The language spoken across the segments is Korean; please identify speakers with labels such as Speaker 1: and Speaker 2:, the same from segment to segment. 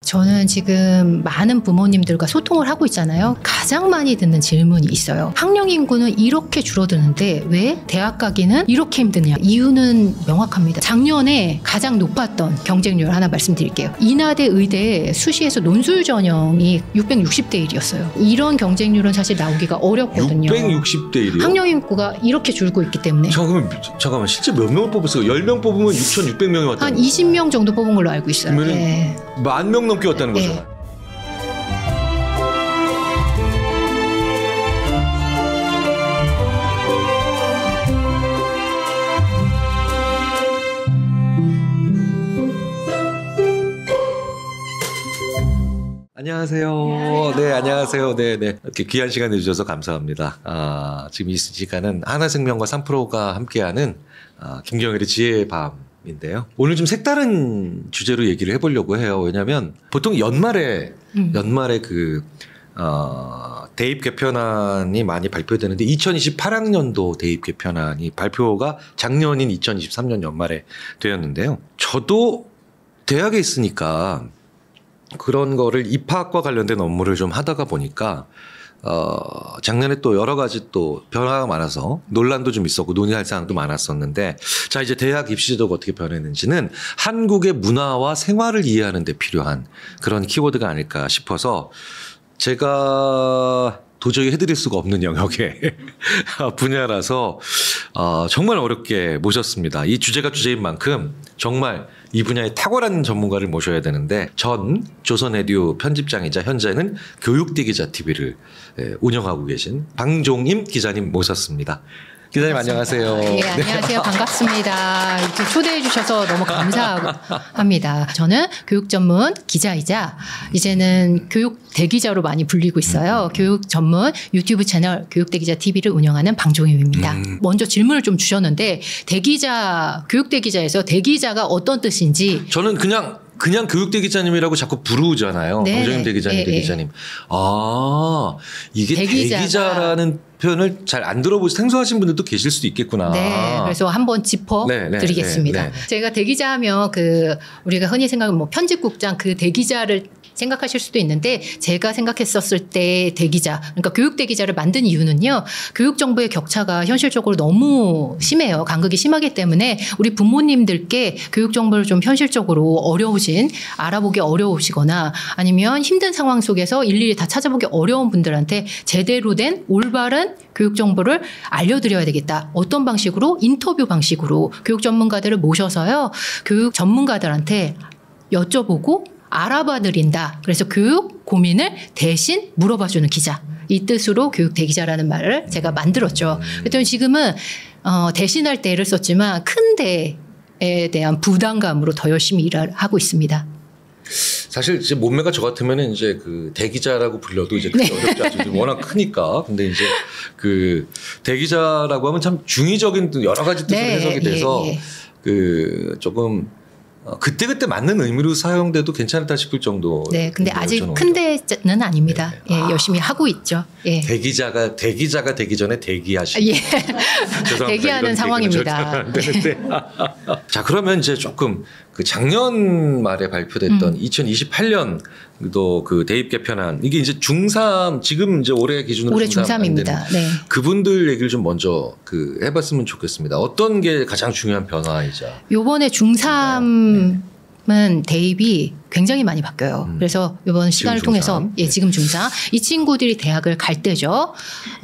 Speaker 1: 저는 지금 많은 부모님들과 소통을 하고 있잖아요. 가장 많이 듣는 질문이 있어요. 학령 인구는 이렇게 줄어드는데 왜 대학 가기는 이렇게 힘드냐? 이유는 명확합니다. 작년에 가장 높았던 경쟁률 하나 말씀드릴게요. 인하대 의대 수시에서 논술 전형이 660대 1이었어요. 이런 경쟁률은 사실 나오기가 어렵거든요.
Speaker 2: 660대 1이요?
Speaker 1: 학령 인구가 이렇게 줄고 있기 때문에.
Speaker 2: 잠깐만 실제 몇 명을 뽑았어요? 10명 뽑으면 6,600명이 왔다.
Speaker 1: 한 20명 정도 뽑은 걸로 알고 있어요.
Speaker 2: 그러면
Speaker 1: 네.
Speaker 2: 10,000명 넘게 왔다는 거죠.
Speaker 1: 네.
Speaker 2: 안녕하세요. 네, 안녕하세요. 네. 이렇게 귀한 시간 내주셔서 감사합니다. 지금 이 시간은 하나생명과 3프로가 함께하는 김경일의 지혜의 밤인데요. 오늘 좀 색다른 주제로 얘기를 해보려고 해요. 왜냐하면 보통 연말에 대입 개편안이 많이 발표되는데 2028학년도 대입 개편안이 발표가 작년인 2023년 연말에 되었는데요. 저도 대학에 있으니까 그런 거를 입학과 관련된 업무를 좀 하다가 보니까 작년에 또 여러 가지 또 변화가 많아서 논란도 좀 있었고 논의할 사항도 많았었는데, 자 이제 대학 입시 제도가 어떻게 변했는지는 한국의 문화와 생활을 이해하는 데 필요한 그런 키워드가 아닐까 싶어서 제가 도저히 해드릴 수가 없는 영역의 분야라서 정말 어렵게 모셨습니다. 이 주제가 주제인 만큼 정말 이 분야에 탁월한 전문가를 모셔야 되는데, 전 조선에듀 편집장이자 현재는 교육대기자 TV를 운영하고 계신 방종임 기자님 모셨습니다. 기자님 안녕하세요.
Speaker 1: 네, 안녕하세요. 반갑습니다. 이렇게 초대해 주셔서 너무 감사합니다. 저는 교육 전문 기자이자 이제는 교육 대기자로 많이 불리고 있어요. 교육 전문 유튜브 채널 교육대기자 TV를 운영하는 방종임입니다. 먼저 질문을 좀 주셨는데, 대기자, 교육대기자에서 대기자가 어떤 뜻인지.
Speaker 2: 저는 그냥 교육대기자님이라고 자꾸 부르잖아요.
Speaker 1: 네.
Speaker 2: 방종임 대기자님, 대기자님. 이게 대기자라는 표현을 잘 안 들어보시 생소하신 분들도 계실 수도 있겠구나.
Speaker 1: 네, 그래서 한번 짚어드리겠습니다. 제가 대기자 하면 우리가 흔히 생각하는 편집국장 대기자를 생각하실 수도 있는데, 제가 생각했었을 때 대기자, 그러니까 교육 대기자를 만든 이유는요, 교육 정보의 격차가 현실적으로 너무 심해요. 간극이 심하기 때문에 우리 부모님들께 교육 정보를 좀 현실적으로 알아보기 어려우시거나 아니면 힘든 상황 속에서 일일이 다 찾아보기 어려운 분들한테 제대로 된 올바른 교육 정보를 알려드려야 되겠다. 어떤 방식으로? 인터뷰 방식으로 교육 전문가들을 모셔서요, 교육 전문가들한테 여쭤보고 알아봐 드린다. 그래서 교육 고민을 대신 물어봐주는 기자. 이 뜻으로 교육 대기자라는 말을 제가 만들었죠. 그랬더니 지금은 대신할 때를 썼지만 큰 데에 대한 부담감으로 더 열심히 일을 하고 있습니다.
Speaker 2: 사실 이제 몸매가 저 같으면은 이제 대기자라고 불려도 이제 그게 어렵지 않죠. 워낙 크니까. 근데 이제 대기자라고 하면 참 중의적인 여러 가지 뜻으로 해석이 돼서 조금 그때그때 맞는 의미로 사용돼도 괜찮다 싶을 정도.
Speaker 1: 네, 근데 아직 큰 데는 아닙니다.
Speaker 2: 네.
Speaker 1: 열심히 하고 있죠. 예.
Speaker 2: 대기자가 되기 전에 대기하시고.
Speaker 1: 대기하는 상황입니다.
Speaker 2: 자, 그러면 이제 조금 작년 말에 발표됐던 2028년도 대입 개편안, 이게 이제 중3, 지금 이제 올해 기준으로
Speaker 1: 올해 중3입니다. 네.
Speaker 2: 그분들 얘기를 좀 먼저 해봤으면 좋겠습니다. 어떤 게 가장 중요한 변화이자.
Speaker 1: 요번에 중3은 대입이 굉장히 많이 바뀌어요. 그래서 이번 시간을 통해서 지금 중3 이 친구들이 대학을 갈 때죠.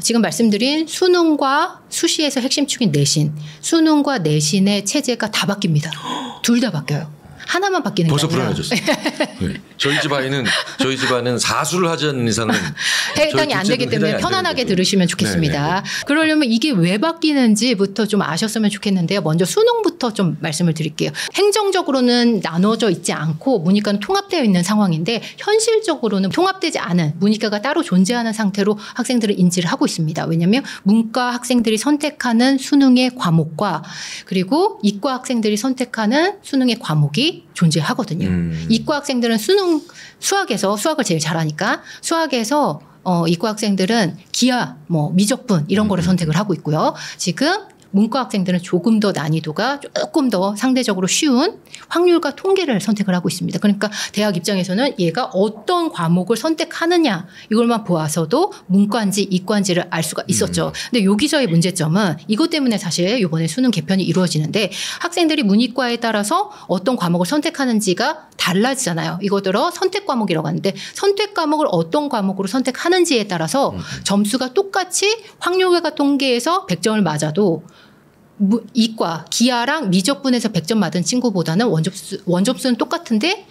Speaker 1: 지금 말씀드린 수능과 수시에서 핵심축인 내신, 수능과 내신의 체제가 다 바뀝니다. 둘 다 바뀌어요. 하나만 바뀌는 게 아니라.
Speaker 2: 벌써 불안해졌어요. 네. 저희 집안은 사수를 하지 않는 이상은
Speaker 1: 해당이 안 되기 때문에 편안하게 들으시면 좋겠습니다. 네네. 그러려면 이게 왜 바뀌는지부터 좀 아셨으면 좋겠는데요. 먼저 수능부터 좀 말씀을 드릴게요. 행정적으로는 나눠져 있지 않고 문이과는 통합되어 있는 상황인데, 현실적으로는 통합되지 않은, 문이과가 따로 존재하는 상태로 학생들을 인지를 하고 있습니다. 왜냐하면 문과 학생들이 선택하는 수능의 과목과 그리고 이과 학생들이 선택하는 수능의 과목이 존재하거든요. 이과 학생들은 수학에서 수학을 제일 잘하니까 수학에서 이과 학생들은 기하, 미적분 이런 거를 선택을 하고 있고요. 지금 문과 학생들은 조금 더 난이도가 조금 더 상대적으로 쉬운 확률과 통계를 선택을 하고 있습니다. 그러니까 대학 입장에서는 얘가 어떤 과목을 선택하느냐 이걸만 보아서도 문과인지 이과인지를 알 수가 있었죠. 근데 여기서의 문제점은 이것 때문에 사실 이번에 수능 개편이 이루어지는데 학생들이 문이과에 따라서 어떤 과목을 선택하는지가 달라지잖아요. 이거들어 선택 과목이라고 하는데 선택 과목을 어떤 과목으로 선택하는지에 따라서 점수가 똑같이 확률과 통계에서 100점을 맞아도 이과, 기하랑 미적분에서 100점 맞은 친구보다는 원점수는 똑같은데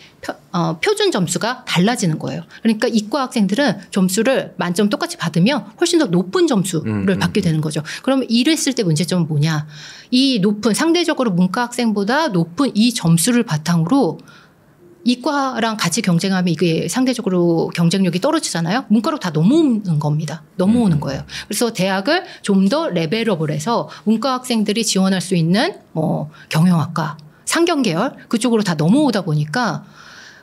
Speaker 1: 표준 점수가 달라지는 거예요. 그러니까 이과 학생들은 점수를 만점 똑같이 받으면 훨씬 더 높은 점수를 받게 되는 거죠. 그러면 이랬을 때 문제점은 뭐냐. 이 높은 상대적으로 문과 학생보다 높은 이 점수를 바탕으로 이과랑 같이 경쟁하면 이게 상대적으로 경쟁력이 떨어지잖아요. 문과로 다 넘어오는 겁니다. 넘어오는 거예요. 그래서 대학을 좀 더 레벨업을 해서 문과 학생들이 지원할 수 있는 뭐 경영학과, 상경계열 그쪽으로 다 넘어오다 보니까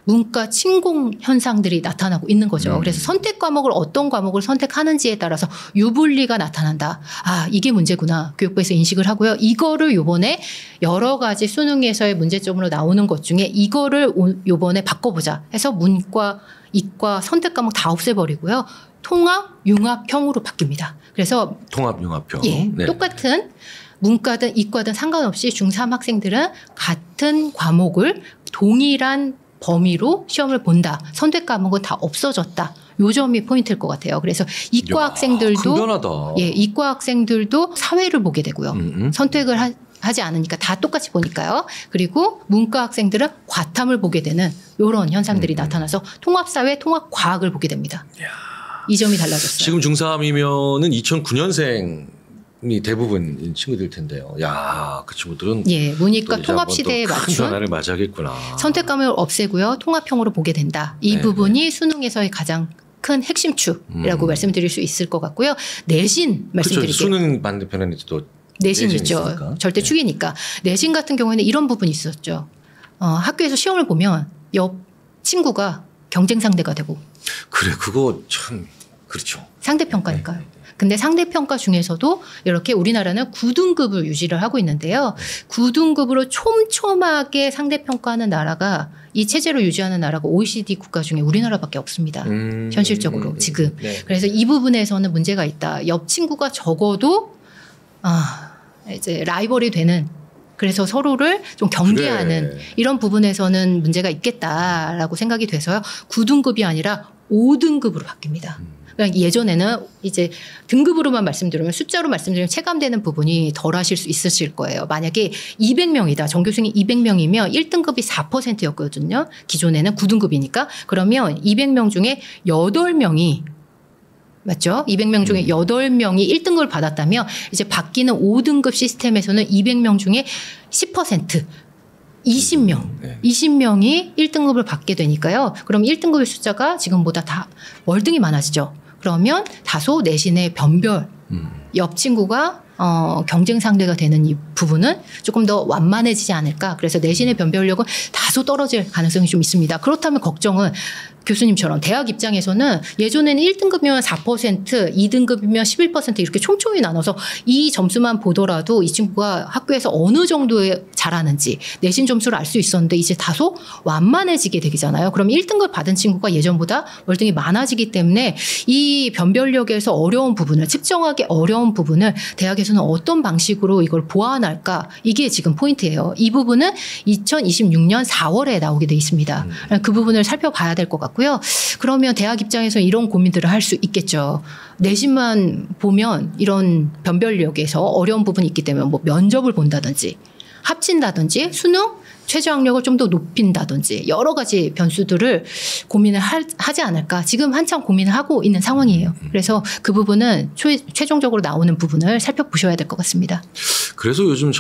Speaker 1: 문과 침공 현상들이 나타나고 있는 거죠. 그래서 선택 과목을 어떤 과목을 선택하는지에 따라서 유불리가 나타난다. 아, 이게 문제구나. 교육부에서 인식을 하고요. 이거를 요번에 여러 가지 수능에서의 문제점으로 나오는 것 중에 이거를 요번에 바꿔보자 해서 문과, 이과 선택 과목 다 없애버리고요. 통합, 융합형으로 바뀝니다. 그래서
Speaker 2: 통합, 융합형.
Speaker 1: 예,
Speaker 2: 네.
Speaker 1: 똑같은 문과든 이과든 상관없이 중3 학생들은 같은 과목을 동일한 범위로 시험을 본다. 선택 과목은 다 없어졌다. 요 점이 포인트일 것 같아요. 그래서 이과 학생들도
Speaker 2: 큰 변화다.
Speaker 1: 예, 이과 학생들도 사회를 보게 되고요. 선택을 하지 않으니까 다 똑같이 보니까요. 그리고 문과 학생들은 과탐을 보게 되는 이런 현상들이 나타나서 통합사회, 통합과학을 보게 됩니다. 이 점이 달라졌어요.
Speaker 2: 지금 중3이면은 2009년생이 대부분 친구들 텐데요. 야, 그 친구들은
Speaker 1: 예, 문이과 통합 시대에
Speaker 2: 큰
Speaker 1: 맞춘
Speaker 2: 변화를 맞이하겠구나.
Speaker 1: 선택 과목을 없애고요. 통합형으로 보게 된다. 이
Speaker 2: 네,
Speaker 1: 부분이 수능에서의 가장 큰 핵심축이라고 말씀드릴 수 있을 것 같고요. 내신 말씀드릴게요.
Speaker 2: 그렇죠. 수능 반대편에는 또
Speaker 1: 내신 있죠.
Speaker 2: 있으니까.
Speaker 1: 절대 축이니까. 내신 같은 경우에는 이런 부분이 있었죠. 학교에서 시험을 보면 옆 친구가 경쟁 상대가 되고.
Speaker 2: 그래, 그거 참 그렇죠.
Speaker 1: 상대평가니까요.
Speaker 2: 네.
Speaker 1: 근데 상대평가 중에서도 이렇게 우리나라는 9등급을 유지를 하고 있는데요. 9등급으로 촘촘하게 상대평가하는 나라가 이 체제로 유지하는 나라가 OECD 국가 중에 우리나라밖에 없습니다. 현실적으로 지금.
Speaker 2: 네.
Speaker 1: 그래서 이 부분에서는 문제가 있다. 옆 친구가 적어도 이제 라이벌이 되는 그래서 서로를 좀 경계하는
Speaker 2: 그래.
Speaker 1: 이런 부분에서는 문제가 있겠다라고 생각이 돼서요. 9등급이 아니라 5등급으로 바뀝니다. 그러니까 예전에는 이제 등급으로만 말씀드리면 숫자로 말씀드리면 체감되는 부분이 덜 하실 수 있으실 거예요. 만약에 200명이다. 전교생이 200명이면 1등급이 4%였거든요. 기존에는 9등급이니까. 그러면 200명 중에 8명이 맞죠? 200명 중에 8명이 1등급을 받았다면 이제 바뀌는 5등급 시스템에서는 200명 중에 10% 20명, 20명이 1등급을 받게 되니까요. 그럼 1등급의 숫자가 지금보다 다 월등히 많아지죠. 그러면 다소 내신의 변별, 옆 친구가 경쟁 상대가 되는 이 부분은 조금 더 완만해지지 않을까. 그래서 내신의 변별력은 다소 떨어질 가능성이 좀 있습니다. 그렇다면 걱정은 교수님처럼 대학 입장에서는 예전에는 1등급이면 4%, 2등급이면 11% 이렇게 촘촘히 나눠서 이 점수만 보더라도 이 친구가 학교에서 어느 정도에 잘하는지 내신 점수를 알 수 있었는데 이제 다소 완만해지게 되잖아요. 그럼 1등급 받은 친구가 예전보다 월등히 많아지기 때문에 이 변별력에서 어려운 부분을 측정하기 어려운 부분을 대학에서는 어떤 방식으로 이걸 보완할까 이게 지금 포인트예요. 이 부분은 2026년 4월에 나오게 돼 있습니다. 그 부분을 살펴봐야 될 것 같고요. 그러면 대학 입장에서 이런 고민들을 할 수 있겠죠. 내신만 보면 이런 변별력에서 어려운 부분이 있기 때문에 뭐 면접을 본다든지 합친다든지 수능 최저학력을 좀 더 높인다든지 여러 가지 변수들을 고민을 하지 않을까. 지금 한참 고민을 하고 있는 상황이에요. 그래서 그 부분은 최종적으로 나오는 부분을 살펴보셔야 될 것 같습니다.
Speaker 2: 그래서 요즘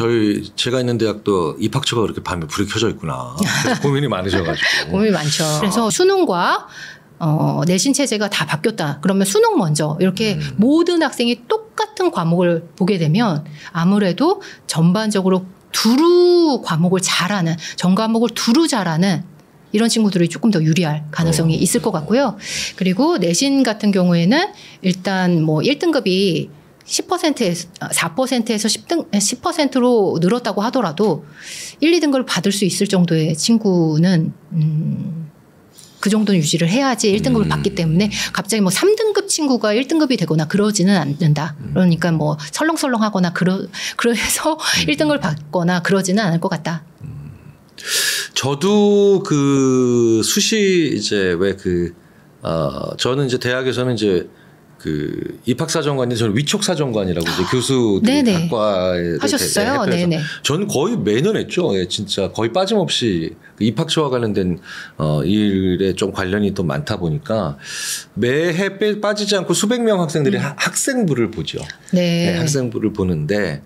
Speaker 2: 제가 있는 대학도 입학처가 그렇게 밤에 불이 켜져 있구나. 고민이 많으셔가지고.
Speaker 1: 고민이 많죠. 그래서 수능과 내신 체제가 다 바뀌었다. 그러면 수능 먼저 이렇게 모든 학생이 똑같은 과목을 보게 되면 아무래도 전반적으로 두루 과목을 잘하는 전 과목을 두루 잘하는 이런 친구들이 조금 더 유리할 가능성이 있을 것 같고요. 그리고 내신 같은 경우에는 일단 뭐 1등급이 10%에서 4%에서 10%로 늘었다고 하더라도 1, 2등급을 받을 수 있을 정도의 친구는 그 정도는 유지를 해야지 1등급을 받기 때문에 갑자기 뭐 3등급 친구가 1등급이 되거나 그러지는 않는다. 그러니까 뭐 설렁설렁하거나 그래서 1등급을 받거나 그러지는 않을 것 같다.
Speaker 2: 저도 그 수시 이제 저는 이제 대학에서는 이제 그 입학사정관이 저는 위촉사정관이라고 이제 교수들이 학과에
Speaker 1: 하셨어요. 네네.
Speaker 2: 저는 거의 매년 했죠. 예, 진짜 거의 빠짐없이 입학처와 관련된 일에 좀 관련이 또 많다 보니까 매해 빠지지 않고 수백 명 학생들이 학생부를 보죠.
Speaker 1: 네.
Speaker 2: 네, 학생부를 보는데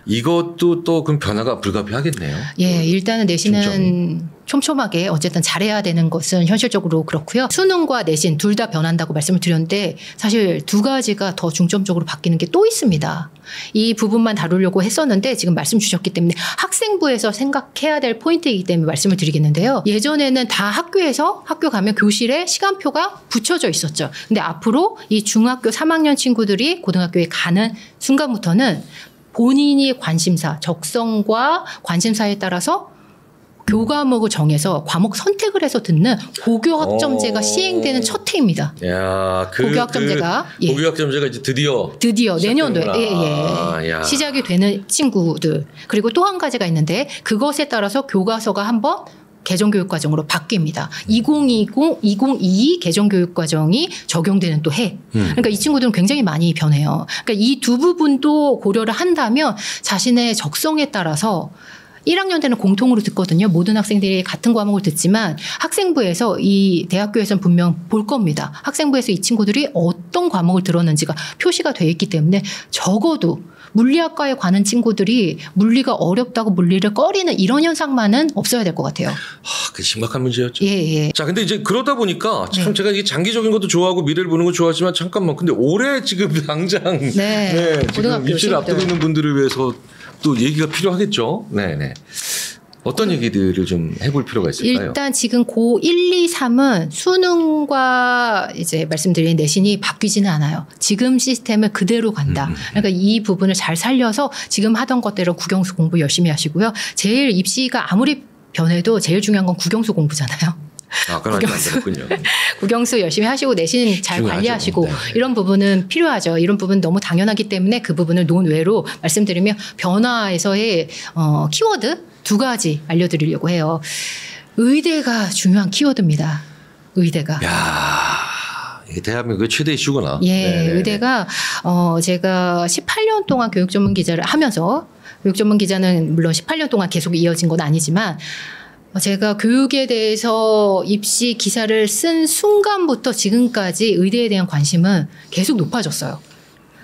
Speaker 2: 이것도 또 그럼 변화가 불가피하겠네요.
Speaker 1: 예, 일단은 내신은 촘촘하게 어쨌든 잘해야 되는 것은 현실적으로 그렇고요. 수능과 내신 둘 다 변한다고 말씀을 드렸는데 사실 두 가지가 더 중점적으로 바뀌는 게 또 있습니다. 이 부분만 다루려고 했었는데 지금 말씀 주셨기 때문에 학생부에서 생각해야 될 포인트이기 때문에 말씀을 드리겠는데요. 예전에는 다 학교 가면 교실에 시간표가 붙여져 있었죠. 근데 앞으로 이 중학교 3학년 친구들이 고등학교에 가는 순간부터는 본인이 관심사, 적성과 관심사에 따라서 교과목을 정해서 과목 선택을 해서 듣는 고교학점제가 시행되는 첫 해입니다. 고교학점제가
Speaker 2: 고교학점제가 이제 드디어
Speaker 1: 내년도에 시작이 되는 친구들. 그리고 또 한 가지가 있는데 그것에 따라서 교과서가 한번 개정교육과정으로 바뀝니다. 2022 개정교육과정이 적용되는 또 해. 그러니까 이 친구들은 굉장히 많이 변해요. 그러니까 이 두 부분도 고려를 한다면 자신의 적성에 따라서 1학년 때는 공통으로 듣거든요. 모든 학생들이 같은 과목을 듣지만 학생부에서 이 대학교에서는 분명 볼 겁니다. 학생부에서 이 친구들이 어떤 과목을 들었는지가 표시가 되어 있기 때문에 적어도 물리학과에 가는 친구들이 물리가 어렵다고 물리를 꺼리는 이런 현상만은 없어야 될 것 같아요.
Speaker 2: 그 심각한 문제였죠.
Speaker 1: 예.
Speaker 2: 자, 근데 이제 그러다 보니까 참 제가 이게 장기적인 것도 좋아하고 미래를 보는 거 좋아하지만 잠깐만. 근데 올해 지금 당장 지금 입시를 앞두고 있는 분들을 위해서 또 얘기가 필요하겠죠. 네네. 어떤 얘기들을 좀 해볼 필요가 있을까요?
Speaker 1: 일단 지금 고 1, 2, 3은 수능과 이제 말씀드린 내신이 바뀌지는 않아요. 지금 시스템을 그대로 간다. 그러니까 이 부분을 잘 살려서 지금 하던 것대로 국영수 공부 열심히 하시고요. 제일 입시가 아무리 변해도 제일 중요한 건 국영수 공부잖아요. 국영수 열심히 하시고 내신 잘 관리하시고 이런 부분은 필요하죠. 이런 부분 너무 당연하기 때문에 그 부분을 논외로 말씀드리면 변화에서의 키워드 2가지 알려드리려고 해요. 의대가 중요한 키워드입니다. 의대가.
Speaker 2: 이게 대한민국의 최대 이슈구나.
Speaker 1: 의대가 제가 18년 동안 교육 전문 기자를 하면서 교육 전문 기자는 물론 18년 동안 계속 이어진 건 아니지만 제가 교육에 대해서 입시 기사를 쓴 순간부터 지금까지 의대에 대한 관심은 계속 높아졌어요.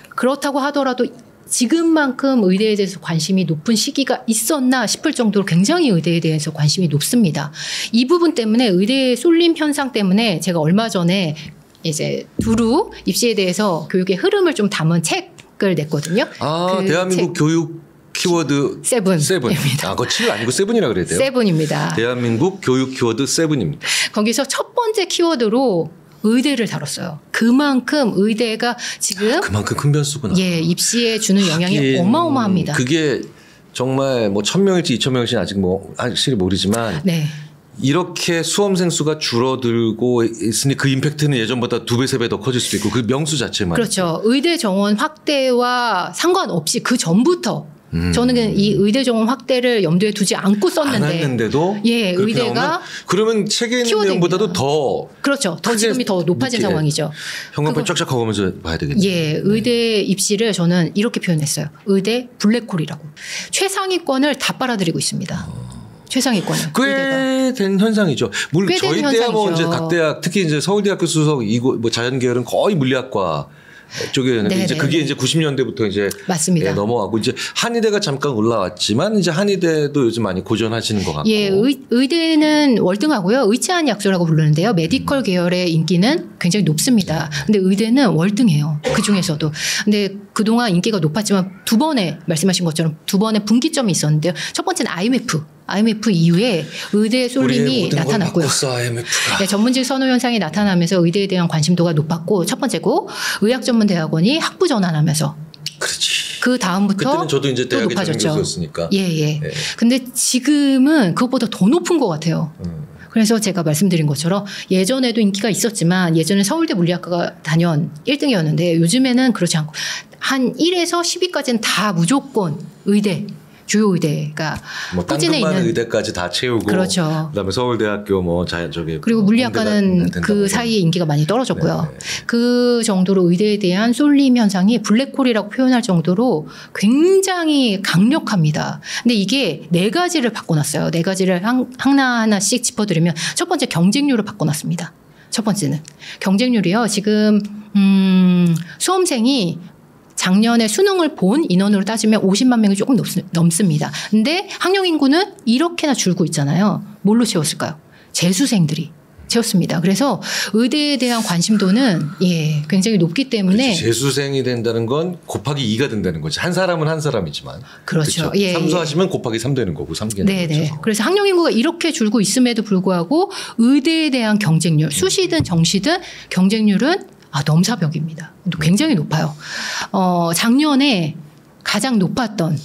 Speaker 1: 그렇다고 하더라도 지금만큼 의대에 대해서 관심이 높은 시기가 있었나 싶을 정도로 굉장히 의대에 대해서 관심이 높습니다. 이 부분 때문에 의대의 쏠림 현상 때문에 제가 얼마 전에 이제 두루 입시에 대해서 교육의 흐름을 좀 담은 책을 냈거든요.
Speaker 2: 그 대한민국 교육 키워드 7입니다. 그거 7 아니고 7이라 그래야 돼요?
Speaker 1: 7입니다.
Speaker 2: 대한민국 교육 키워드 7입니다.
Speaker 1: 거기서 첫 번째 키워드로 의대를 다뤘어요. 그만큼 의대가 지금
Speaker 2: 그만큼 큰 변수구나.
Speaker 1: 입시에 주는 영향이 어마어마합니다.
Speaker 2: 그게 정말 뭐 1000명일지 2000명일지 아직 뭐 확실히 모르지만 이렇게 수험생 수가 줄어들고 있으니 그 임팩트는 예전보다 2배, 3배 더 커질 수도 있고 그 명수 자체만.
Speaker 1: 그렇죠. 의대 정원 확대와 상관없이 그 전부터 저는 이 의대 정원 확대를 염두에 두지 않고 썼는데.
Speaker 2: 안 했는데도?
Speaker 1: 의대가.
Speaker 2: 그러면 책에 있는 내용보다도 더.
Speaker 1: 그렇죠. 더 지금이 더 높아진 상황이죠.
Speaker 2: 현관판 쫙쫙 가보면서 봐야 되겠네요.
Speaker 1: 의대 입시를 저는 이렇게 표현했어요. 의대 블랙홀이라고. 최상위권을 다 빨아들이고 있습니다. 최상위권을.
Speaker 2: 꽤 된 현상이죠. 물론 저희 때야 뭐 이제 각 대학 특히 이제 서울대학교 수석 뭐 자연계열은 거의 물리학과 쪽이었는데 이제 그게 이제 90년대부터 이제
Speaker 1: 맞습니다.
Speaker 2: 넘어가고 이제 한의대가 잠깐 올라왔지만 이제 한의대도 요즘 많이 고전하시는 것 같고.
Speaker 1: 의대는 월등하고요. 의치한 약소라고 부르는데요. 메디컬 계열의 인기는 굉장히 높습니다. 근데 의대는 월등해요. 그 중에서도. 근데 그동안 인기가 높았지만 2번에 말씀하신 것처럼 2번의 분기점이 있었는데요. 첫 번째는 IMF 이후에 의대 쏠림이 나타났고요. 전문직 선호 현상이 나타나면서 의대에 대한 관심도가 높았고 첫 번째고 의학전문대학원이 학부 전환하면서 그 다음부터
Speaker 2: 그때는 저도 이제
Speaker 1: 또
Speaker 2: 대학에
Speaker 1: 높아졌죠.
Speaker 2: 교수였으니까.
Speaker 1: 예. 근데 지금은 그것보다 더 높은 것 같아요. 그래서 제가 말씀드린 것처럼 예전에도 인기가 있었지만 예전에 서울대 물리학과가 단연 1등이었는데 요즘에는 그렇지 않고 한 1에서 10위까지는 다 무조건 의대, 주요 의대가
Speaker 2: 뭐
Speaker 1: 포진해 있는
Speaker 2: 의대까지 다 채우고
Speaker 1: 그렇죠.
Speaker 2: 그다음에 서울대학교 뭐 저기
Speaker 1: 그리고 물리학과는 그 사이에 인기가 많이 떨어졌고요.
Speaker 2: 네.
Speaker 1: 그 정도로 의대에 대한 쏠림 현상이 블랙홀이라고 표현할 정도로 굉장히 강력합니다. 근데 이게 네 가지를 바꿔놨어요. 네 가지를 하나하나씩 짚어드리면 첫 번째 경쟁률을 바꿔놨습니다. 첫 번째는 경쟁률이요. 지금 수험생이 작년에 수능을 본 인원으로 따지면 50만 명이 조금 넘습니다. 근데 학령 인구는 이렇게나 줄고 있잖아요. 뭘로 채웠을까요? 재수생들이 채웠습니다. 그래서 의대에 대한 관심도는 굉장히 높기 때문에
Speaker 2: 그렇지. 재수생이 된다는 건 곱하기 2가 된다는 거지. 한 사람은 한 사람이지만.
Speaker 1: 그렇죠.
Speaker 2: 삼수하시면 곱하기 3 되는 거고 3개는.
Speaker 1: 네네. 그래서 학령 인구가 이렇게 줄고 있음에도 불구하고 의대에 대한 경쟁률, 수시든 정시든 경쟁률은 넘사벽입니다. 굉장히 높아요. 작년에 가장 높았던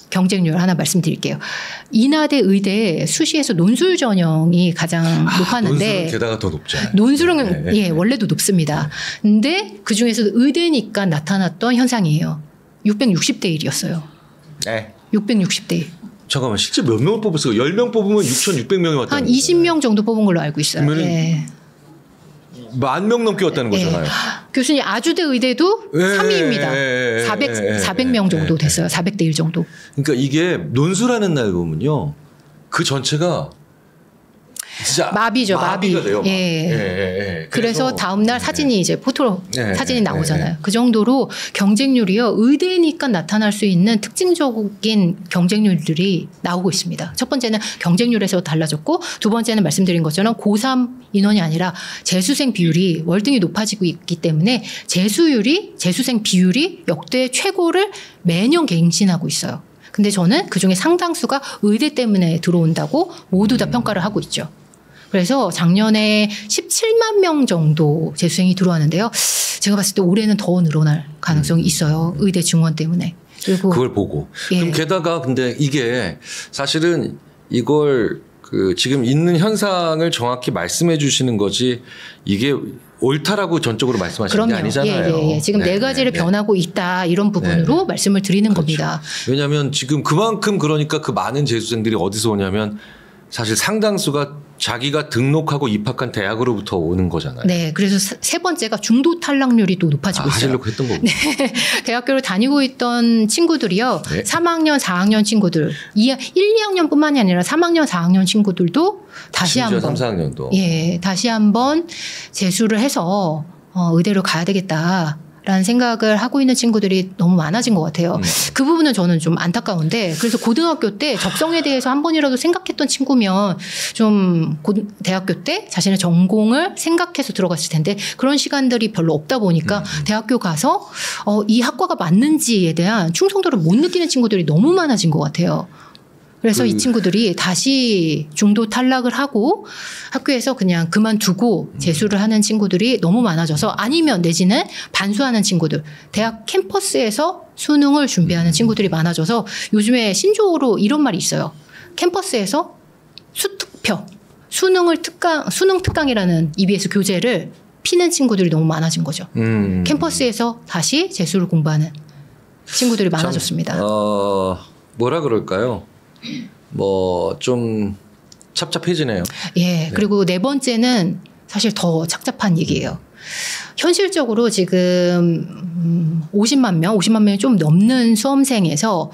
Speaker 1: 경쟁률 하나 말씀드릴게요. 인하대 의대 수시에서 논술 전형이 가장 높았는데
Speaker 2: 논술은 게다가 더 높잖아요.
Speaker 1: 논술은 원래도 높습니다. 근데 그중에서 의대니까 나타났던 현상이에요. 660대 1이었어요.
Speaker 2: 네.
Speaker 1: 660대 1.
Speaker 2: 잠깐만 실제 몇 명을 뽑았어요? 10명 뽑으면 6,600명이 왔다는
Speaker 1: 한 20명 정도 뽑은 걸로 알고 있어요.
Speaker 2: 그러면은 10,000명 넘게 왔다는 거잖아요.
Speaker 1: 교수님 아주대 의대도 3위입니다. 400명 정도 됐어요. 400대 1 정도.
Speaker 2: 그러니까 이게 논술하는 날 보면요. 그 전체가 진짜
Speaker 1: 마비죠.
Speaker 2: 마비가 돼요.
Speaker 1: 그래서 다음 날 사진이 이제 포토로 사진이 나오잖아요. 그 정도로 경쟁률이요. 의대니까 나타날 수 있는 특징적인 경쟁률들이 나오고 있습니다. 첫 번째는 경쟁률에서 달라졌고 두 번째는 말씀드린 것처럼 고3 인원이 아니라 재수생 비율이 월등히 높아지고 있기 때문에 재수생 비율이 역대 최고를 매년 갱신하고 있어요. 근데 저는 그중에 상당수가 의대 때문에 들어온다고 모두 다 평가를 하고 있죠. 그래서 작년에 17만 명 정도 재수생이 들어왔는데요. 제가 봤을 때 올해는 더 늘어날 가능성이 있어요. 의대 증원 때문에. 그리고
Speaker 2: 그걸 보고. 그럼 게다가 근데 이게 사실은 이걸 지금 있는 현상을 정확히 말씀해 주시는 거지 이게 옳다라고 전적으로 말씀하시는 게 아니잖아요.
Speaker 1: 지금 네 가지를 변하고 있다 이런 부분으로 말씀을 드리는 겁니다.
Speaker 2: 왜냐하면 지금 그만큼 그러니까 그 많은 재수생들이 어디서 오냐면 사실 상당수가 자기가 등록하고 입학한 대학으로부터 오는 거잖아요.
Speaker 1: 네. 그래서 세 번째가 중도 탈락률이 또 높아지고 있어요.
Speaker 2: 하시려고 했던 거고.
Speaker 1: 네. 대학교를 다니고 있던 친구들이요. 3학년, 4학년 친구들. 1, 2학년뿐만이 아니라 3학년, 4학년 친구들도 다시 한번
Speaker 2: 3, 4학년도.
Speaker 1: 다시 한번 재수를 해서 의대로 가야 되겠다. 라는 생각을 하고 있는 친구들이 너무 많아진 것 같아요. 그 부분은 저는 좀 안타까운데 그래서 고등학교 때 적성에 대해서 한 번이라도 생각했던 친구면 좀 대학교 때 자신의 전공을 생각해서 들어갔을 텐데 그런 시간들이 별로 없다 보니까 대학교 가서 이 학과가 맞는지에 대한 충성도를 못 느끼는 친구들이 너무 많아진 것 같아요. 그래서 이 친구들이 다시 중도 탈락을 하고 학교에서 그냥 그만두고 재수를 하는 친구들이 너무 많아져서 아니면 내지는 반수하는 친구들 대학 캠퍼스에서 수능을 준비하는 친구들이 많아져서 요즘에 신조어로 이런 말이 있어요. 캠퍼스에서 수특표 수능 특강이라는 EBS 교재를 피는 친구들이 너무 많아진 거죠. 캠퍼스에서 다시 재수를 공부하는 친구들이 많아졌습니다.
Speaker 2: 뭐라 그럴까요? 좀 착잡해지네요.
Speaker 1: 그리고 네 번째는 사실 더 착잡한 얘기예요. 현실적으로 지금 50만 명이 좀 넘는 수험생에서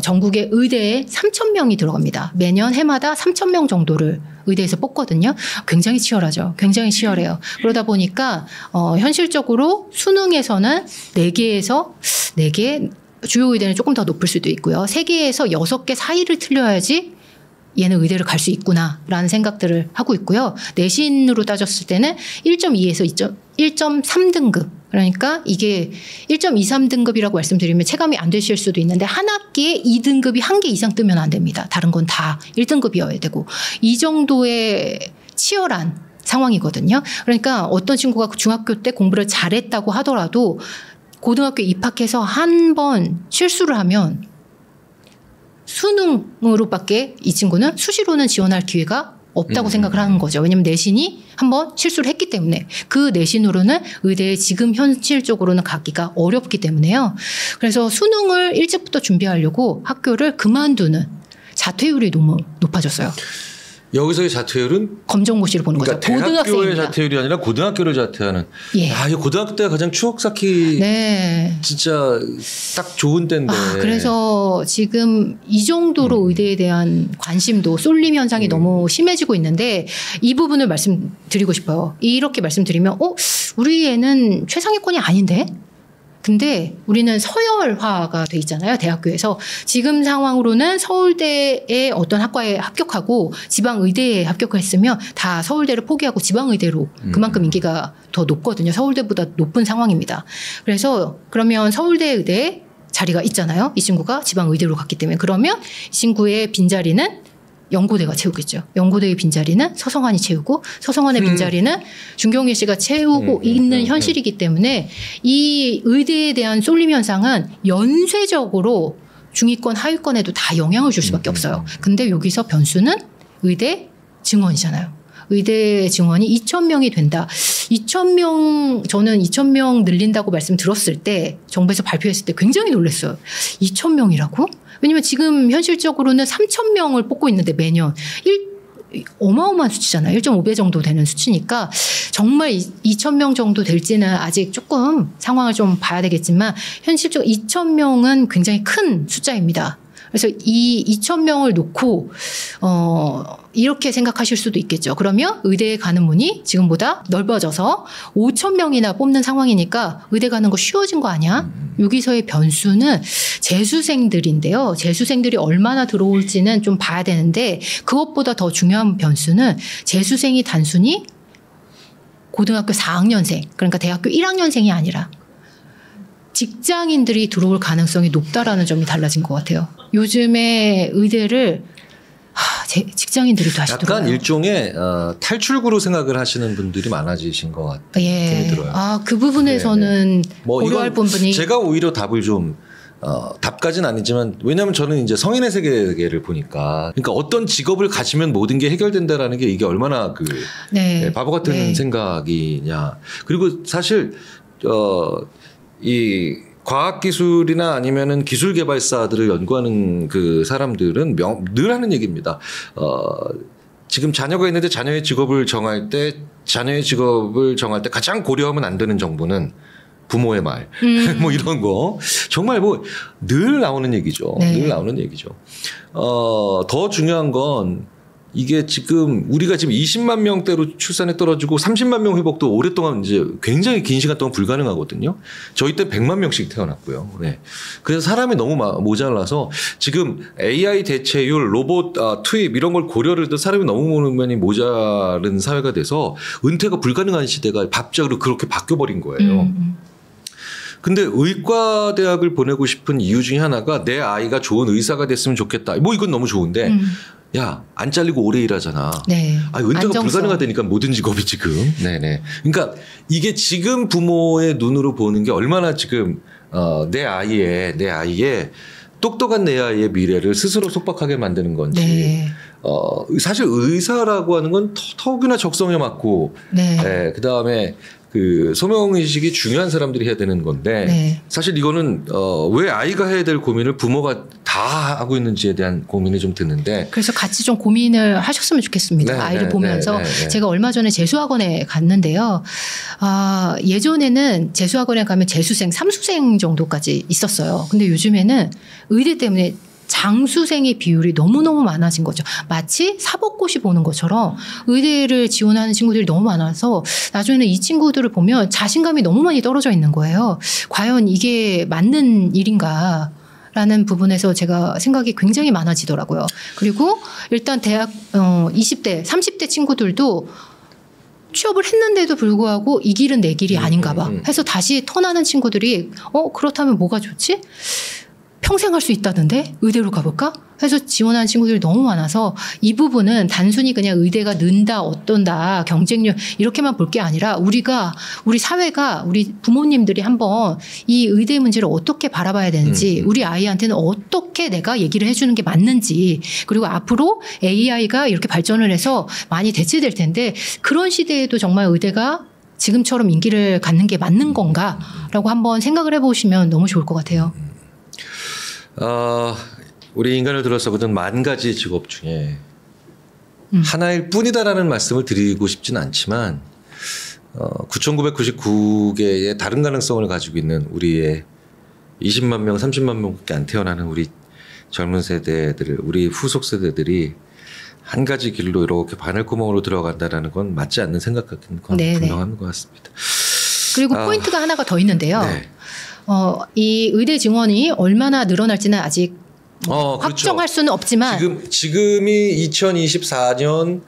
Speaker 1: 전국의 의대에 3,000명이 들어갑니다. 매년 해마다 3,000명 정도를 의대에서 뽑거든요. 굉장히 치열하죠. 굉장히 치열해요. 그러다 보니까 현실적으로 수능에서는 4개에서 4개 주요 의대는 조금 더 높을 수도 있고요. 3개에서 6개 사이를 틀려야지 얘는 의대를 갈 수 있구나라는 생각들을 하고 있고요. 내신으로 따졌을 때는 1.2에서 1.3등급. 그러니까 이게 1.23등급이라고 말씀드리면 체감이 안 되실 수도 있는데 한 학기에 2등급이 1개 이상 뜨면 안 됩니다. 다른 건 다 1등급이어야 되고 이 정도의 치열한 상황이거든요. 그러니까 어떤 친구가 중학교 때 공부를 잘했다고 하더라도 고등학교 입학해서 한 번 실수를 하면 수능으로밖에 이 친구는 수시로는 지원할 기회가 없다고 생각을 하는 거죠. 왜냐하면 내신이 한번 실수를 했기 때문에 그 내신으로는 의대에 지금 현실적으로는 가기가 어렵기 때문에요. 그래서 수능을 일찍부터 준비하려고 학교를 그만두는 자퇴율이 너무 높아졌어요.
Speaker 2: 여기서의 자퇴율은
Speaker 1: 검정고시를 보는
Speaker 2: 그러니까
Speaker 1: 거죠.
Speaker 2: 대학교의 자퇴율이 아니라 고등학교를 자퇴하는.
Speaker 1: 예.
Speaker 2: 이 고등학교 때가 가장 추억 쌓기
Speaker 1: 네.
Speaker 2: 진짜 딱 좋은 때인데.
Speaker 1: 그래서 지금 이 정도로 의대에 대한 관심도 쏠림 현상이 너무 심해지고 있는데 이 부분을 말씀드리고 싶어요. 이렇게 말씀드리면 우리 애는 최상위권이 아닌데? 근데 우리는 서열화가 돼 있잖아요. 대학교에서. 지금 상황으로는 서울대의 어떤 학과에 합격하고 지방의대에 합격했으면 다 서울대를 포기하고 지방의대로 그만큼 인기가 더 높거든요. 서울대보다 높은 상황입니다. 그래서 그러면 서울대 의대에 자리가 있잖아요. 이 친구가 지방의대로 갔기 때문에. 그러면 이 친구의 빈자리는 연고대가 채우겠죠. 연고대의 빈자리는 서성환이 채우고 서성환의 빈자리는 준경희 씨가 채우고 있는 현실이기 때문에 이 의대에 대한 쏠림 현상은 연쇄적으로 중위권 하위권에도 다 영향을 줄 수밖에 없어요. 근데 여기서 변수는 의대 증원이잖아요. 의대 증원이 2,000명이 된다. 2,000명, 저는 2,000명 늘린다고 말씀드렸을 때 정부에서 발표했을 때 굉장히 놀랐어요. 2,000명이라고? 왜냐면 지금 현실적으로는 3,000명을 뽑고 있는데 매년 어마어마한 수치잖아요. 1.5배 정도 되는 수치니까 정말 2,000명 정도 될지는 아직 조금 상황을 좀 봐야 되겠지만 현실적으로 2,000명은 굉장히 큰 숫자입니다. 그래서 이 2,000명을 놓고 이렇게 생각하실 수도 있겠죠. 그러면 의대에 가는 문이 지금보다 넓어져서 5,000명이나 뽑는 상황이니까 의대 가는 거 쉬워진 거 아니야? 여기서의 변수는 재수생들인데요. 재수생들이 얼마나 들어올지는 좀 봐야 되는데 그것보다 더 중요한 변수는 재수생이 단순히 고등학교 4학년생, 그러니까 대학교 1학년생이 아니라 직장인들이 들어올 가능성이 높다라는 점이 달라진 것 같아요. 요즘에 의대를 직장인들이 다 하시더라고요.
Speaker 2: 약간 일종의 탈출구로 생각을 하시는 분들이 많아지신 것 같아요.
Speaker 1: 예.
Speaker 2: 들어요.
Speaker 1: 그 부분에서는 고려할 부분이
Speaker 2: 제가 오히려 답을 좀 답까지는 아니지만 왜냐하면 저는 이제 성인의 세계를 보니까 그러니까 어떤 직업을 가지면 모든 게 해결된다라는 게 이게 얼마나 바보 같은 생각이냐. 그리고 사실 이 과학기술이나 아니면은 기술개발사들을 연구하는 그 사람들은 늘 하는 얘기입니다. 지금 자녀가 있는데 자녀의 직업을 정할 때 가장 고려하면 안 되는 정보는 부모의 말, 뭐 이런 거 정말 뭐 늘 나오는 얘기죠. 늘 나오는 얘기죠. 더 중요한 건 이게 지금 우리가 지금 20만 명대로 출산이 떨어지고 30만 명 회복도 오랫동안 이제 굉장히 긴 시간 동안 불가능하거든요. 저희 때 100만 명씩 태어났고요. 네. 그래서 사람이 너무 모자라서 지금 AI 대체율, 로봇 투입 이런 걸 고려를 해도 사람이 너무 많이 모자른 사회가 돼서 은퇴가 불가능한 시대가 갑자기 그렇게 바뀌어버린 거예요. 근데 의과대학을 보내고 싶은 이유 중에 하나가 내 아이가 좋은 의사가 됐으면 좋겠다. 뭐 이건 너무 좋은데 야, 안 잘리고 오래 일하잖아. 네. 은퇴가 불가능하다니까 모든 직업이 지금. 네네. 그러니까 이게 지금 부모의 눈으로 보는 게 얼마나 지금 내 아이의 똑똑한 내 아이의 미래를 스스로 속박하게 만드는 건지. 네. 사실 의사라고 하는 건 더욱이나 적성에 맞고. 네. 그 다음에 그 소명의식이 중요한 사람들이 해야 되는 건데 사실 이거는 왜 아이가 해야 될 고민을 부모가 다 하고 있는지에 대한 고민이 좀 드는데 그래서
Speaker 1: 같이 좀 고민을 하셨으면 좋겠습니다. 아이를 보면서 제가 얼마 전에 재수학원에 갔는데요. 예전에는 재수학원에 가면 재수생, 3수생 정도까지 있었어요. 근데 요즘에는 의대 때문에 장수생의 비율이 너무너무 많아진 거죠. 마치 사법고시 보는 것처럼 의대를 지원하는 친구들이 너무 많아서 나중에는 이 친구들을 보면 자신감이 너무 많이 떨어져 있는 거예요. 과연 이게 맞는 일인가? 라는 부분에서 제가 생각이 굉장히 많아지더라고요. 그리고 일단 대학 20대, 30대 친구들도 취업을 했는데도 불구하고 이 길은 내 길이 아닌가 봐 해서 다시 턴하는 친구들이 그렇다면 뭐가 좋지? 평생 할 수 있다던데 의대로 가볼까? 해서 지원하는 친구들이 너무 많아서 이 부분은 단순히 그냥 의대가 는다 어떤다 경쟁력 이렇게만 볼 게 아니라 우리 사회가 우리 부모님들이 한번 이 의대 문제를 어떻게 바라봐야 되는지 우리 아이한테는 어떻게 내가 얘기를 해주는 게 맞는지 그리고 앞으로 AI가 이렇게 발전을 해서 많이 대체될 텐데 그런 시대에도 정말 의대가 지금처럼 인기를 갖는 게 맞는 건가라고 한번 생각을 해보시면 너무 좋을 것 같아요.
Speaker 2: 우리 인간을 들어서거든 만 가지 직업 중에 하나일 뿐이다라는 말씀을 드리고 싶지는 않지만 9,999개의 다른 가능성을 가지고 있는 우리의 20만 명, 30만 명밖에 안 태어나는 우리 젊은 세대들, 우리 후속 세대들이 한 가지 길로 이렇게 바늘구멍으로 들어간다라는 건 맞지 않는 생각 같은 건 분명한 것 같습니다.
Speaker 1: 그리고 포인트가 하나가 더 있는데요. 네. 이 의대 증원이 얼마나 늘어날지는 아직 확정할
Speaker 2: 그렇죠.
Speaker 1: 수는 없지만
Speaker 2: 지금이 2024년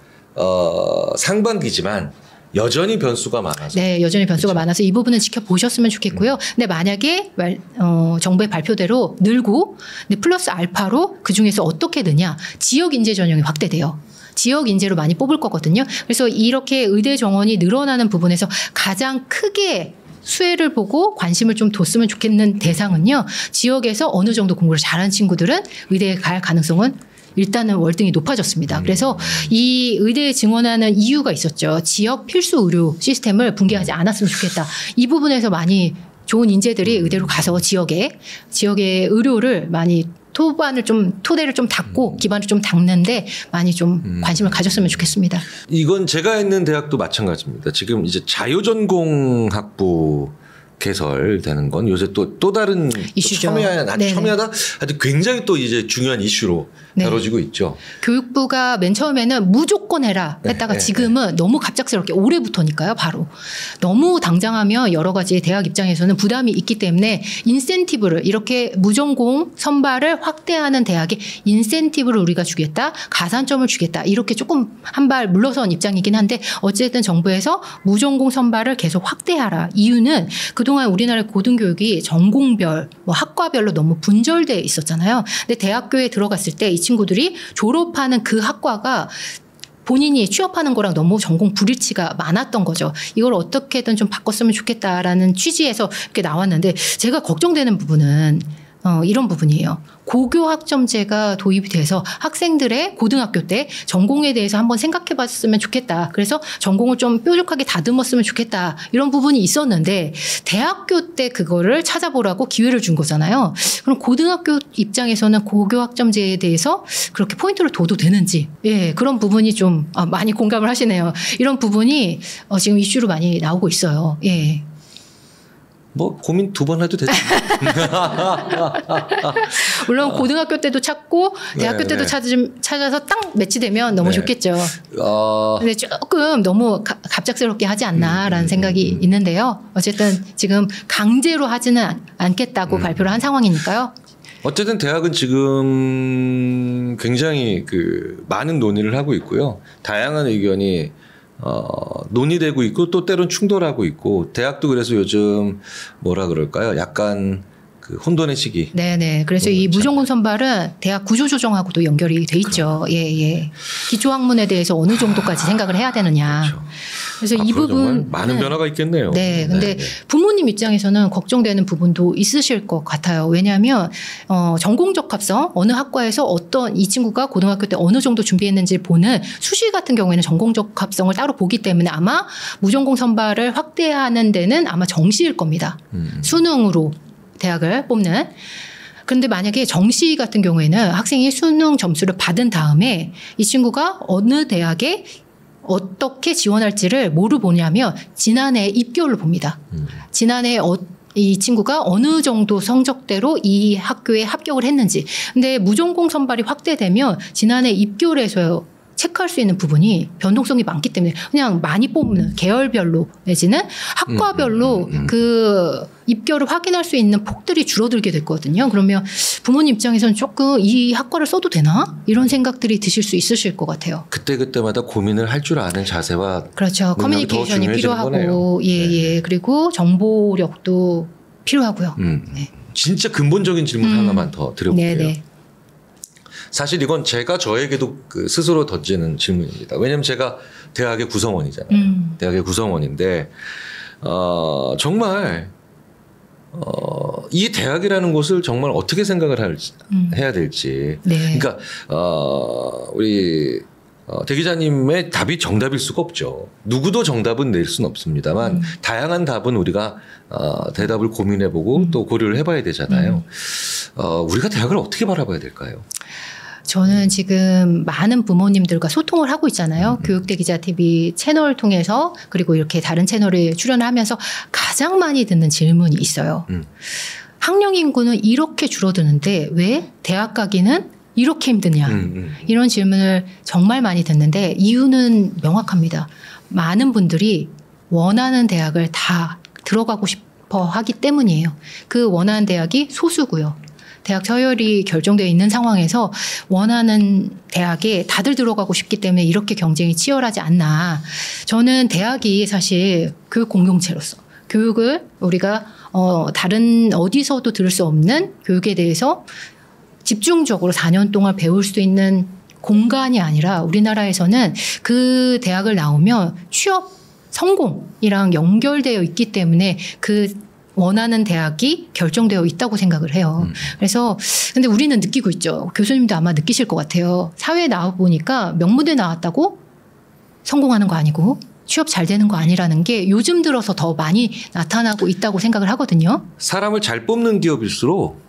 Speaker 2: 상반기지만 여전히 변수가 많아서
Speaker 1: 여전히 변수가 많아서 이 부분은 지켜보셨으면 좋겠고요. 근데 만약에 정부의 발표대로 늘고 근데 플러스 알파로 그중에서 어떻게 드냐 지역 인재 전형이 확대돼요. 지역 인재로 많이 뽑을 거거든요. 그래서 이렇게 의대 정원이 늘어나는 부분에서 가장 크게 수혜를 보고 관심을 좀 뒀으면 좋겠는 대상은요. 지역에서 어느 정도 공부를 잘하는 친구들은 의대에 갈 가능성은 일단은 월등히 높아졌습니다. 그래서 이 의대에 증원하는 이유가 있었죠. 지역 필수 의료 시스템을 붕괴하지 않았으면 좋겠다. 이 부분에서 많이 좋은 인재들이 의대로 가서 지역의 의료를 많이 토대를 좀 닦고 기반을 좀 닦는데 많이 좀 관심을 가졌으면 좋겠습니다.
Speaker 2: 이건 제가 있는 대학도 마찬가지입니다. 지금 이제 자유전공학부 개설되는 건 요새 또 다른
Speaker 1: 이슈죠.
Speaker 2: 첨예하다. 하여튼 굉장히 또 이제 중요한 이슈로 다뤄지고 있죠.
Speaker 1: 교육부가 맨 처음에는 무조건 해라 했다가 지금은 너무 갑작스럽게 올해부터니까요. 바로 너무 당장하면 여러 가지 대학 입장에서는 부담이 있기 때문에 인센티브를 이렇게 무전공 선발을 확대하는 대학에 인센티브를 우리가 주겠다. 가산점을 주겠다. 이렇게 조금 한 발 물러선 입장이긴 한데 어쨌든 정부에서 무전공 선발을 계속 확대하라. 이유는 그동안 우리나라 고등교육이 전공별, 학과별로 너무 분절돼 있었잖아요. 근데 대학교에 들어갔을 때 이 친구들이 졸업하는 그 학과가 본인이 취업하는 거랑 너무 전공 불일치가 많았던 거죠. 이걸 어떻게든 좀 바꿨으면 좋겠다라는 취지에서 이렇게 나왔는데 제가 걱정되는 부분은 이런 부분이에요. 고교 학점제가 도입이 돼서 학생들의 고등학교 때 전공에 대해서 한번 생각해 봤으면 좋겠다. 그래서 전공을 좀 뾰족하게 다듬었으면 좋겠다. 이런 부분이 있었는데 대학교 때 그거를 찾아보라고 기회를 준 거잖아요. 그럼 고등학교 입장에서는 고교 학점제에 대해서 그렇게 포인트를 둬도 되는지 그런 부분이 좀 많이 공감을 하시네요. 이런 부분이 지금 이슈로 많이 나오고 있어요.
Speaker 2: 고민 2번 해도 되죠.
Speaker 1: 물론 고등학교 때도 찾고 대학교 때도 찾아서 딱 매치되면 너무 좋겠죠. 근데 조금 너무 갑작스럽게 하지 않나라는 생각이 있는데요. 어쨌든 지금 강제로 하지는 않겠다고 발표를 한 상황이니까요.
Speaker 2: 어쨌든 대학은 지금 굉장히 많은 논의를 하고 있고요. 다양한 의견이 논의되고 있고 또 때론 충돌하고 있고 대학도 그래서 요즘 뭐라 그럴까요? 약간 혼돈의 시기.
Speaker 1: 네네. 그래서 이 무전공 선발은 대학 구조 조정하고도 연결이 돼 있죠. 기초학문에 대해서 어느 정도까지 생각을 해야 되느냐.
Speaker 2: 그렇죠.
Speaker 1: 그래서 이 부분
Speaker 2: 많은 변화가 있겠네요.
Speaker 1: 네. 근데 부모님 입장에서는 걱정되는 부분도 있으실 것 같아요. 왜냐하면 전공 적합성 어느 학과에서 이 친구가 고등학교 때 어느 정도 준비했는지 보는 수시 같은 경우에는 전공 적합성을 따로 보기 때문에 아마 무전공 선발을 확대하는 데는 아마 정시일 겁니다. 수능으로 대학을 뽑는. 그런데 만약에 정시 같은 경우에는 학생이 수능 점수를 받은 다음에 이 친구가 어느 대학에 어떻게 지원할지를 뭐로 보냐면 지난해 입결로 봅니다. 지난해 이 친구가 어느 정도 성적대로 이 학교에 합격을 했는지. 근데 무전공 선발이 확대되면 지난해 입결에서 체크할 수 있는 부분이 변동성이 많기 때문에 그냥 많이 뽑는 계열별로 내지는 학과별로 그 입결을 확인할 수 있는 폭들이 줄어들게 됐거든요. 그러면 부모님 입장에서는 조금 이 학과를 써도 되나? 이런 생각들이 드실 수 있으실 것 같아요.
Speaker 2: 그때마다 고민을 할 줄 아는 자세와
Speaker 1: 그렇죠. 커뮤니케이션이 필요하고 그리고 정보력도 필요하고요.
Speaker 2: 진짜 근본적인 질문 하나만 더 드려볼게요.
Speaker 1: 네네.
Speaker 2: 사실 이건 제가 저에게도 그 스스로 던지는 질문입니다. 왜냐하면 제가 대학의 구성원이잖아요. 대학의 구성원인데 정말 이 대학이라는 곳을 정말 어떻게 생각을 해야 될지.
Speaker 1: 네.
Speaker 2: 그러니까 우리 대기자님의 답이 정답일 수가 없죠. 누구도 정답은 낼 수는 없습니다만 다양한 답은 우리가 대답을 고민해보고 또 고려를 해봐야 되잖아요. 우리가 대학을 어떻게 바라봐야 될까요?
Speaker 1: 저는 지금 많은 부모님들과 소통을 하고 있잖아요. 교육대기자TV 채널 통해서 그리고 이렇게 다른 채널에 출연을 하면서 가장 많이 듣는 질문이 있어요. 학령 인구는 이렇게 줄어드는데 왜 대학 가기는 이렇게 힘드냐. 이런 질문을 정말 많이 듣는데 이유는 명확합니다. 많은 분들이 원하는 대학을 다 들어가고 싶어 하기 때문이에요. 그 원하는 대학이 소수고요. 대학 서열이 결정되어 있는 상황에서 원하는 대학에 다들 들어가고 싶기 때문에 이렇게 경쟁이 치열하지 않나. 저는 대학이 사실 교육 공동체로서 교육을 우리가 다른 어디서도 들을 수 없는 교육에 대해서 집중적으로 4년 동안 배울 수 있는 공간이 아니라 우리나라에서는 그 대학을 나오면 취업 성공이랑 연결되어 있기 때문에 그 원하는 대학이 결정되어 있다고 생각을 해요. 그래서 근데 우리는 느끼고 있죠. 교수님도 아마 느끼실 것 같아요. 사회에 나와보니까 명문대 나왔다고 성공하는 거 아니고 취업 잘 되는 거 아니라는 게 요즘 들어서 더 많이 나타나고 있다고 생각을 하거든요.
Speaker 2: 사람을 잘 뽑는 기업일수록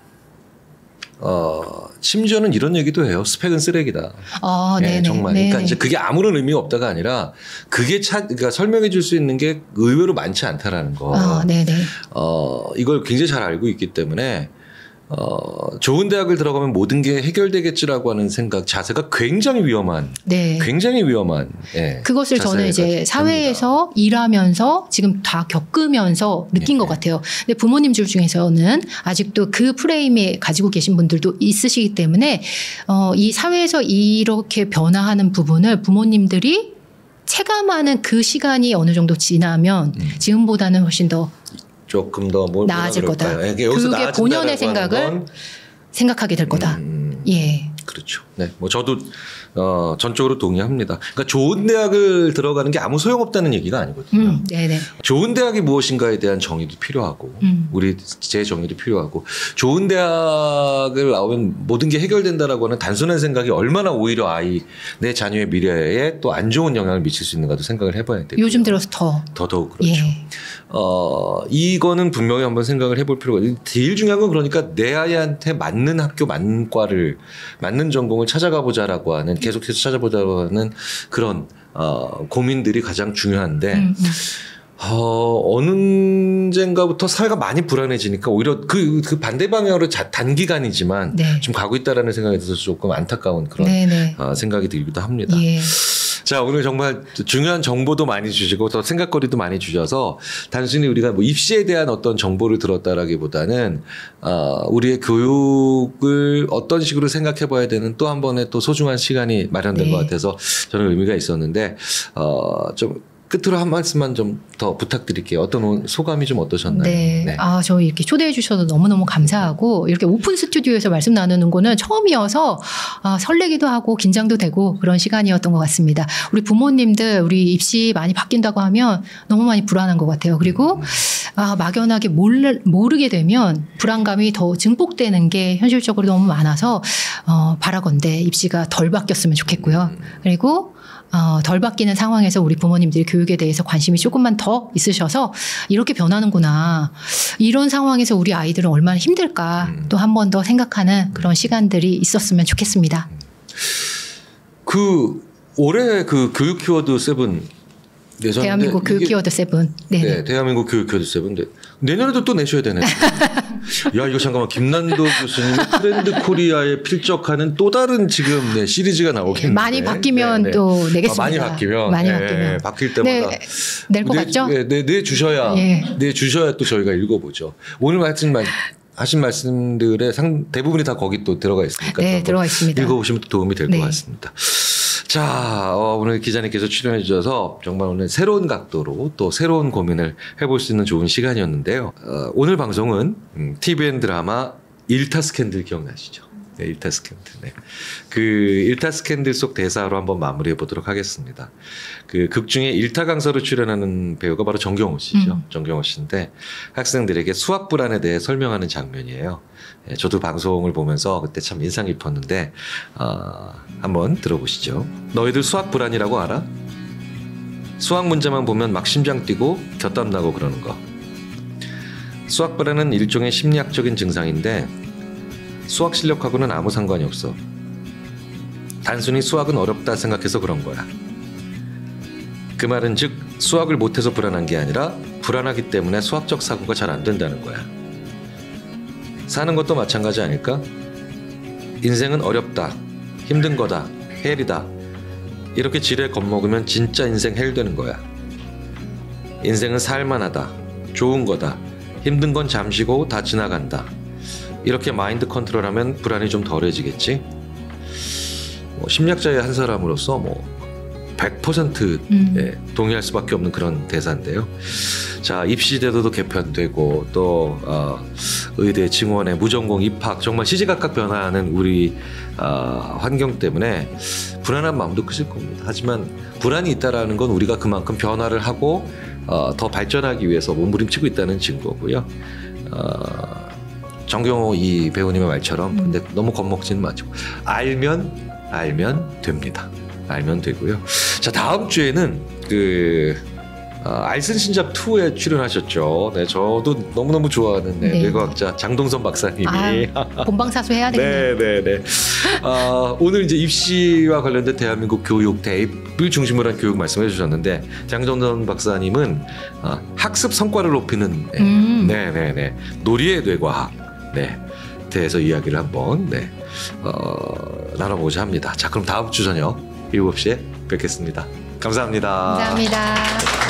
Speaker 2: 심지어는 이런 얘기도 해요. 스펙은 쓰레기다. 네, 정말. 그러니까 이제 그게 아무런 의미가 없다가 아니라 그게 그러니까 설명해 줄 수 있는 게 의외로 많지 않다라는 거. 이걸 굉장히 잘 알고 있기 때문에 좋은 대학을 들어가면 모든 게 해결되겠지라고 하는 생각 자세가 굉장히 위험한, 굉장히 위험한.
Speaker 1: 그것을 저는 이제 사회에서 일하면서 지금 다 겪으면서 느낀 것 같아요. 근데 부모님들 중에서는 아직도 그 프레임에 가지고 계신 분들도 있으시기 때문에 이 사회에서 이렇게 변화하는 부분을 부모님들이 체감하는 그 시간이 어느 정도 지나면 지금보다는 훨씬 더 조금 더 나아질 거다. 교육의 본연의 생각을 생각하게 될 거다. 예.
Speaker 2: 그렇죠. 네, 뭐 저도 전적으로 동의합니다. 그러니까 좋은 대학을 들어가는 게 아무 소용없다는 얘기가 아니거든요.
Speaker 1: 네네.
Speaker 2: 좋은 대학이 무엇인가에 대한 정의도 필요하고, 우리 제 정의도 필요하고, 좋은 대학을 나오면 모든 게 해결된다라고 하는 단순한 생각이 얼마나 오히려 내 자녀의 미래에 또 안 좋은 영향을 미칠 수 있는가도 생각을 해봐야 되고.
Speaker 1: 요즘 들어서
Speaker 2: 더더욱 그렇죠. 이거는 분명히 한번 생각을 해볼 필요가 있어요. 제일 중요한 건 그러니까 내 아이한테 맞는 학교, 맞는 과를, 맞는 전공을 찾아가보자라고 하는, 계속해서 찾아보자고 하는 그런 고민들이 가장 중요한데 어느 언젠가부터 사회가 많이 불안해지니까 오히려 그 반대 방향으로 단기간이지만 좀 가고 있다라는 생각이 들어서 조금 안타까운 그런 생각이 들기도 합니다. 자, 오늘 정말 중요한 정보도 많이 주시고 더 생각거리도 많이 주셔서 단순히 우리가 뭐 입시에 대한 어떤 정보를 들었다라기보다는 우리의 교육을 어떤 식으로 생각해 봐야 되는 또 한 번의 또 소중한 시간이 마련된 것 같아서 저는 의미가 있었는데 좀 끝으로 한 말씀만 좀 더 부탁드릴게요. 어떤 소감이 좀 어떠셨나요?
Speaker 1: 네. 저 이렇게 초대해 주셔서 너무너무 감사하고 이렇게 오픈 스튜디오에서 말씀 나누는 거는 처음이어서 설레기도 하고 긴장도 되고 그런 시간이었던 것 같습니다. 우리 부모님들 우리 입시 많이 바뀐다고 하면 너무 많이 불안한 것 같아요. 그리고 막연하게 모르게 되면 불안감이 더 증폭되는 게 현실적으로 너무 많아서 바라건대 입시가 덜 바뀌었으면 좋겠고요. 그리고 덜 바뀌는 상황에서 우리 부모님들이 교육에 대해서 관심이 조금만 더 있으셔서 이렇게 변하는구나. 이런 상황에서 우리 아이들은 얼마나 힘들까 또 한 번 더 생각하는 그런 시간들이 있었으면 좋겠습니다.
Speaker 2: 올해 교육 키워드 7 내셨는데
Speaker 1: 대한민국 교육 키워드 7.
Speaker 2: 네, 대한민국 교육 키워드 7. 내년에도 또 내셔야 되네. 야, 이거 잠깐만. 김난도 교수님 트렌드 코리아에 필적하는 또 다른 지금 시리즈가 나오겠네요.
Speaker 1: 많이 바뀌면 또 내겠습니다.
Speaker 2: 많이 바뀌면. 바뀔 때마다.
Speaker 1: 낼 것 같죠?
Speaker 2: 내주셔야 또 저희가 읽어보죠. 오늘 하신 말씀들의 대부분이 다 거기 또 들어가 있으니까.
Speaker 1: 네, 들어가 있습니다.
Speaker 2: 읽어보시면 또 도움이 될 것 같습니다. 자, 오늘 기자님께서 출연해 주셔서 정말 오늘 새로운 각도로 또 새로운 고민을 해볼 수 있는 좋은 시간이었는데요. 오늘 방송은 TVN 드라마 일타 스캔들 기억나시죠? 네, 일타 스캔들. 네. 그 일타 스캔들 속 대사로 한번 마무리해 보도록 하겠습니다. 그 극 중에 일타 강사로 출연하는 배우가 바로 정경호 씨죠. 정경호 씨인데 학생들에게 수학 불안에 대해 설명하는 장면이에요. 네, 저도 방송을 보면서 그때 참 인상 깊었는데 한번 들어보시죠. 너희들 수학 불안이라고 알아? 수학 문제만 보면 막 심장 뛰고 곁땀 나고 그러는 거. 수학 불안은 일종의 심리학적인 증상인데 수학 실력하고는 아무 상관이 없어. 단순히 수학은 어렵다 생각해서 그런 거야. 그 말은 즉 수학을 못해서 불안한 게 아니라 불안하기 때문에 수학적 사고가 잘 안 된다는 거야. 사는 것도 마찬가지 아닐까? 인생은 어렵다, 힘든 거다, 헬이다. 이렇게 지레 겁먹으면 진짜 인생 헬 되는 거야. 인생은 살만하다, 좋은 거다, 힘든 건 잠시고 다 지나간다. 이렇게 마인드 컨트롤하면 불안이 좀 덜해지겠지. 심리학자의 한 사람으로서 100% 동의할 수밖에 없는 그런 대사인데요. 자, 입시제도도 개편되고 또 의대 증원에 무전공 입학 정말 시시각각 변화하는 우리 환경 때문에 불안한 마음도 크실 겁니다. 하지만 불안이 있다라는 건 우리가 그만큼 변화를 하고 더 발전하기 위해서 몸부림치고 있다는 증거고요. 정경호 이 배우님의 말처럼 근데 너무 겁먹지는 마시고 알면 됩니다. 알면 되고요. 자, 다음 주에는 알슨 신잡 2에 출연하셨죠. 네, 저도 너무너무 좋아하는 뇌과학자 장동선 박사님이
Speaker 1: 본방사수 해야 되겠네요.
Speaker 2: 네. 오늘 이제 입시와 관련된 대한민국 교육 대입을 중심으로 한 교육 말씀해 주셨는데 장동선 박사님은 학습 성과를 높이는 놀이의 뇌과학 대해서 이야기를 한번 나눠보고자 합니다. 자, 그럼 다음 주 저녁 7시에 뵙겠습니다. 감사합니다.
Speaker 1: 감사합니다.